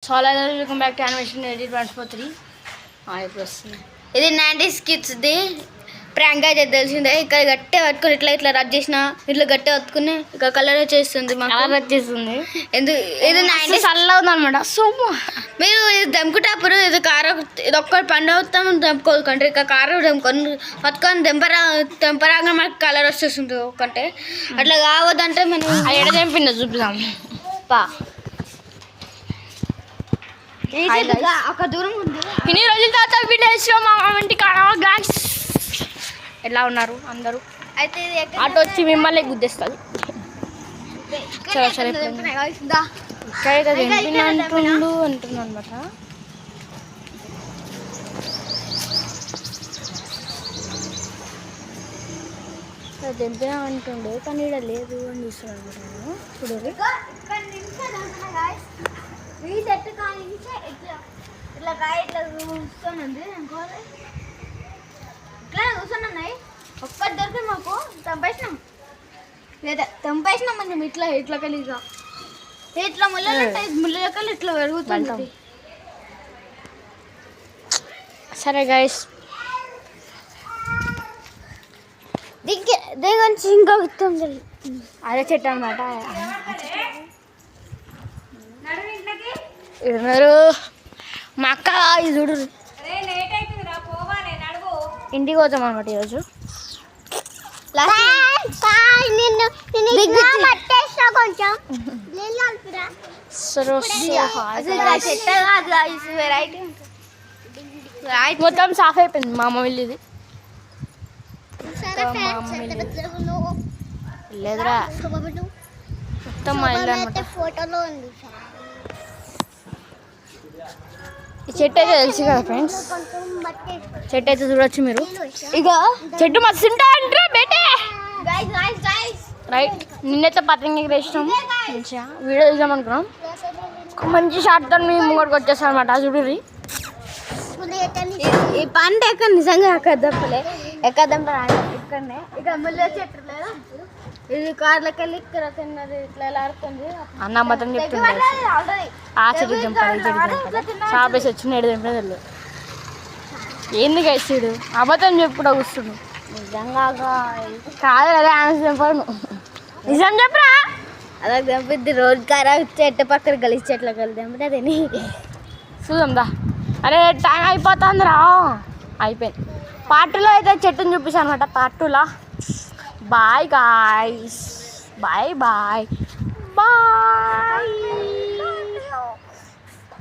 చాలా welcome back to animation edit 143. ఇప్పుడు వస్తుంది. ఇది 90s కిడ్స్ది ప్రాంక్ అయితే తెలిసిందే. ఇక్కడ గట్టిగా పట్టుకుని ఇట్లా రబ్ చేసిన ఇట్లా గట్టిగా పట్టుకుని ఇక్కడ కలర్ వచ్చేస్తుంది, కలర్ వచ్చేస్తుంది. ఇది 90s చల్లగా ఉందన్నమాట. సోము మీరు ఇది దెంపుటప్పుడు ఇది కారం, ఇది ఒక్కటి పండు అవుతాం దెంపుకోకండి. ఇక కారం దెంపుకొని పట్టుకొని దెంపరాగా మనకు కలర్ వచ్చేస్తుంది ఒక్కటే. అట్లా కావద్దంటే మనం ఎడ దెంపిందో చూపిద్దాం పా. ఒక దూరం ఉంది. ఇన్ని రోజుల తర్వాత విలేజ్లో మా ఇంటి గ్లాస్ ఎలా ఉన్నారు అందరూ? అయితే ఆటో వచ్చి మిమ్మల్ని గుద్దేస్తుంది. సరే ఇక్కడైతే దెంపిన అంటున్నా అనమాట. దెంపినా అంటుండే కానీ ఇక్కడ లేదు అని చూస్తున్నాను అనమాట. నేను చూడండి ఈ చెట్టు కానీ ఇట్లా కాయ ఇట్లా కూర్చొని ఇట్లా కూర్చొని ఒక్కటి దొరికి మాకు తెంపేసినాం, లేదా తెంపేసినాం మనం ఇట్లా ఇట్లా కలిగా ఇట్లా ముళ్ళకల్లి ఇట్లా పెరుగుతుంది. సరే గైస్, దిగంచి ఇంకా విత్తం అదే చెట్టు అనమాట. ఉన్నారు మా అక్క. ఇది చూడు, ఇంటికి పోతాం అనమాట ఈరోజు. మొత్తం సాఫ్ అయిపోయింది మా అమ్మ వెళ్ళేది. లేదురా మొత్తం మా ఇల్లు అనమాట. ఈ చెట్టు అయితే తెలుసు కదా ఫ్రెండ్స్, చెట్టు అయితే చూడొచ్చు మీరు. ఇక చెట్టు మస్తు ఉంటాయంటారా బేటే. రైట్, నిన్నైతే పతంగి ఎగిరేసినాం, మంచిగా వీడియో తీద్దాం అనుకున్నాం. ఒక మంచి షార్ట్తో మేము ముంగడికి వచ్చేస్తాం అనమాట. చూడండి ఈ పంట ఎక్కడ నిజంగా ఎక్కదంపలే ఇక్కడనే ఇక ముళ్ళ చెట్టు లేదు. ఇది కార్లకి వెళ్ళి ఇక్కడ తిన్నది ఇట్లా ఎలా ఆడుతుంది అన్న అమ్మతం చెప్తుంది. ఆ చెట్టు దింపాలి, షాపేసి వచ్చిన ఏడు దింపే తెలియదు. ఏంది గైస్తుడు అబద్ధం చెప్పుడు కూర్చుడు. నిజంగా కాదు అదే ఆమె దింపను, నిజం చెప్పరా. అలా దింపిద్ది రోడ్ కారా చెట్టు పక్కన కలిసి చెట్ల కలిసి దింపితే తిని చూద్దాం దా. అరే టైం అయిపోతుందిరా. అయిపోయింది. పార్ట్ 2లో అయితే చెట్టుని చూపిస్తాను అనమాట. పార్ట్ 2లో bye guys, bye bye bye.